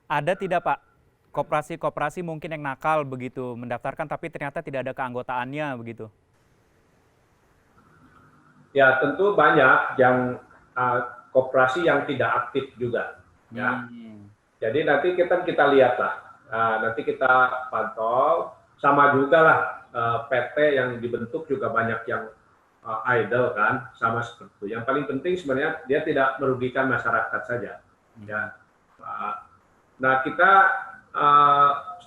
Ada tidak Pak, koperasi-koperasi mungkin yang nakal begitu, mendaftarkan tapi ternyata tidak ada keanggotaannya begitu? Ya, tentu banyak yang koperasi yang tidak aktif juga, ya. Hmm. Jadi nanti kita lihat lah, nanti kita pantau, sama juga lah PT yang dibentuk juga banyak yang idle kan, sama seperti itu. Yang paling penting sebenarnya dia tidak merugikan masyarakat saja, ya. Nah kita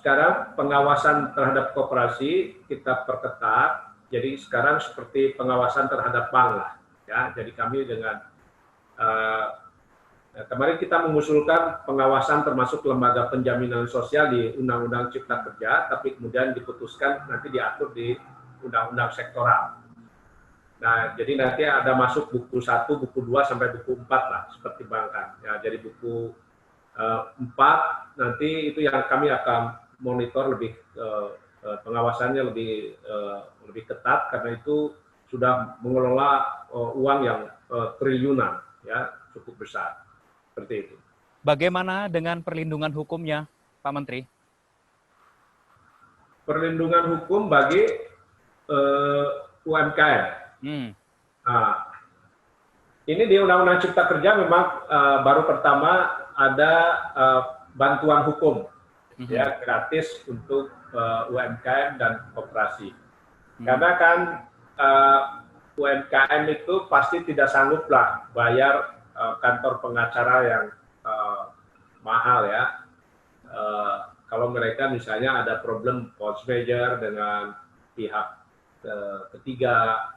sekarang pengawasan terhadap koperasi kita perketat. Jadi sekarang seperti pengawasan terhadap bank lah, ya. Jadi kami dengan kemarin kita mengusulkan pengawasan termasuk lembaga penjaminan sosial di Undang-Undang Cipta Kerja, tapi kemudian diputuskan nanti diatur di Undang-Undang sektoral. Nah, jadi nanti ada masuk buku 1, buku 2 sampai buku 4 lah, seperti bank kan. Ya, jadi buku 4 nanti itu yang kami akan monitor lebih pengawasannya lebih ketat karena itu sudah mengelola uang yang triliunan, ya, cukup besar. Seperti itu. Bagaimana dengan perlindungan hukumnya, Pak Menteri? Perlindungan hukum bagi UMKM. Nah, ini di Undang-Undang Cipta Kerja memang baru pertama ada bantuan hukum, ya, gratis untuk UMKM dan koperasi. Karena kan UMKM itu pasti tidak sanggup lah bayar kantor pengacara yang mahal, ya. Kalau mereka misalnya ada problem force major dengan pihak ketiga,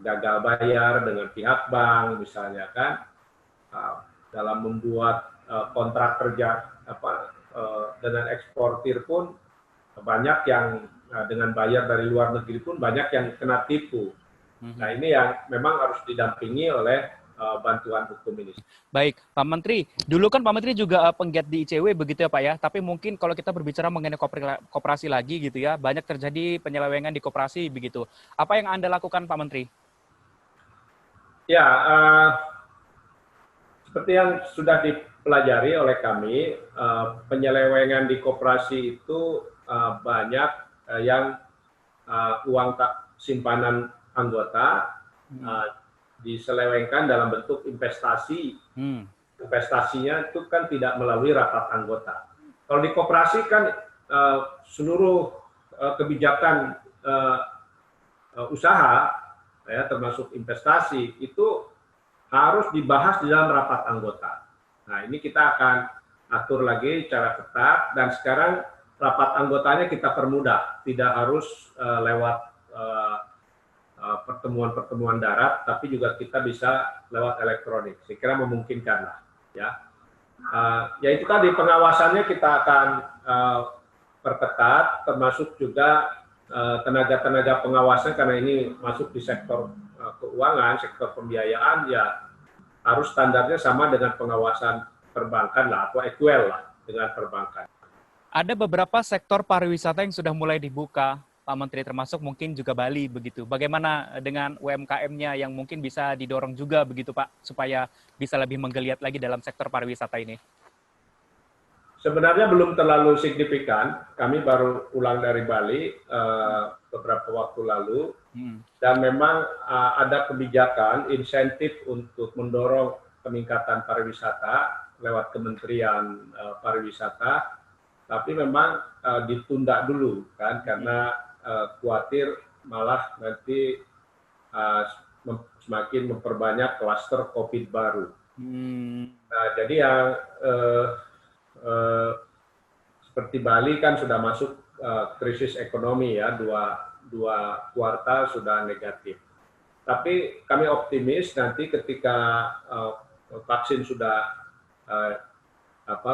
gagal bayar dengan pihak bank misalnya kan, dalam membuat kontrak kerja dengan eksportir pun banyak yang dengan bayar dari luar negeri pun banyak yang kena tipu. Nah ini yang memang harus didampingi oleh bantuan hukum ini. Baik, Pak Menteri. Dulu kan Pak Menteri juga penggiat di ICW begitu ya Pak ya. Tapi mungkin kalau kita berbicara mengenai koperasi lagi gitu ya, banyak terjadi penyelewengan di koperasi begitu. Apa yang Anda lakukan Pak Menteri? Ya, seperti yang sudah dipelajari oleh kami, penyelewengan di koperasi itu banyak yang uang simpanan anggota diselewengkan dalam bentuk investasi. Investasinya itu kan tidak melalui rapat anggota. Kalau di koperasi kan seluruh kebijakan usaha, ya, termasuk investasi, itu harus dibahas di dalam rapat anggota. Nah, ini kita akan atur lagi secara ketat, dan sekarang rapat anggotanya kita permudah, tidak harus lewat pertemuan-pertemuan darat, tapi juga kita bisa lewat elektronik. Saya kira memungkinkan lah, ya. Ya itu tadi pengawasannya kita akan perketat, termasuk juga tenaga-tenaga pengawasan karena ini masuk di sektor keuangan, sektor pembiayaan, ya harus standarnya sama dengan pengawasan perbankan lah, atau equal lah dengan perbankan. Ada beberapa sektor pariwisata yang sudah mulai dibuka, Pak Menteri, termasuk mungkin juga Bali begitu. Bagaimana dengan UMKM-nya yang mungkin bisa didorong juga begitu Pak, supaya bisa lebih menggeliat lagi dalam sektor pariwisata ini? Sebenarnya belum terlalu signifikan. Kami baru pulang dari Bali beberapa waktu lalu, dan memang ada kebijakan insentif untuk mendorong peningkatan pariwisata lewat Kementerian Pariwisata, tapi memang ditunda dulu kan, karena khawatir malah nanti semakin memperbanyak klaster COVID baru. Nah, jadi yang seperti Bali kan sudah masuk krisis ekonomi, ya, dua kuartal sudah negatif. Tapi kami optimis nanti ketika vaksin sudah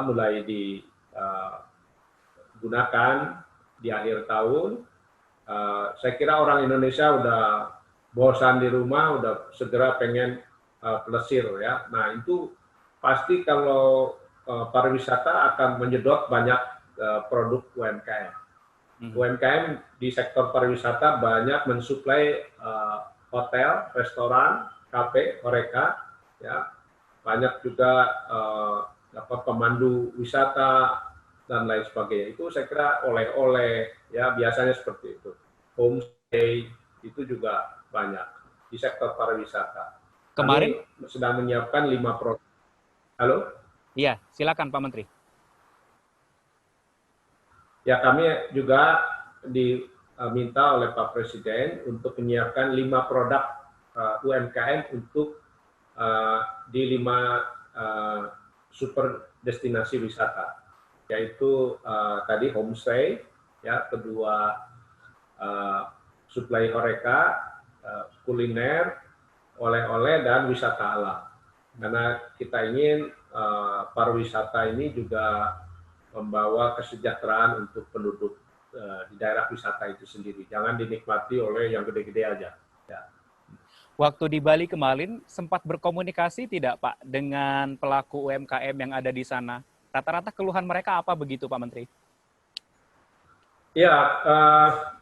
mulai digunakan di akhir tahun, saya kira orang Indonesia udah bosan di rumah, udah segera pengen plesir, ya. Nah itu pasti kalau pariwisata akan menyedot banyak produk UMKM. UMKM di sektor pariwisata banyak mensuplai hotel, restoran, kafe, horeca, ya. Banyak juga pemandu wisata dan lain sebagainya. Itu saya kira oleh-oleh, ya biasanya seperti itu. Homestay itu juga banyak di sektor pariwisata. Kemarin, Kami sedang menyiapkan 5 proyek. Halo? iya, silakan Pak Menteri. Ya, kami juga diminta oleh Pak Presiden untuk menyiapkan 5 produk UMKM untuk di 5 super destinasi wisata, yaitu tadi homestay, ya, kedua suplai horeca, kuliner, oleh-oleh, dan wisata alam. Karena kita ingin pariwisata ini juga membawa kesejahteraan untuk penduduk di daerah wisata itu sendiri. Jangan dinikmati oleh yang gede-gede aja. Ya. Waktu di Bali kemarin sempat berkomunikasi tidak Pak dengan pelaku UMKM yang ada di sana? Rata-rata keluhan mereka apa begitu Pak Menteri? Ya,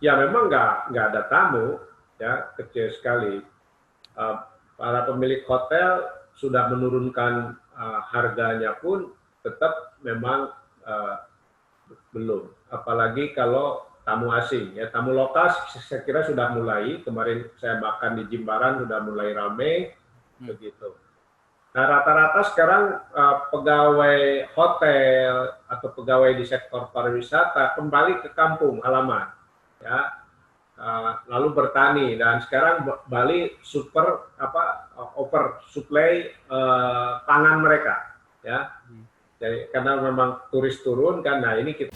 ya memang nggak ada tamu, ya kecil sekali. Para pemilik hotel sudah menurunkan harganya pun tetap memang belum. Apalagi kalau tamu asing, ya tamu lokal saya kira sudah mulai. Kemarin saya makan di Jimbaran sudah mulai ramai, begitu. Nah, rata-rata sekarang pegawai hotel atau pegawai di sektor pariwisata kembali ke kampung halaman, ya, lalu bertani, dan sekarang Bali over supply pangan mereka, ya. Jadi karena memang turis turun kan, nah ini kita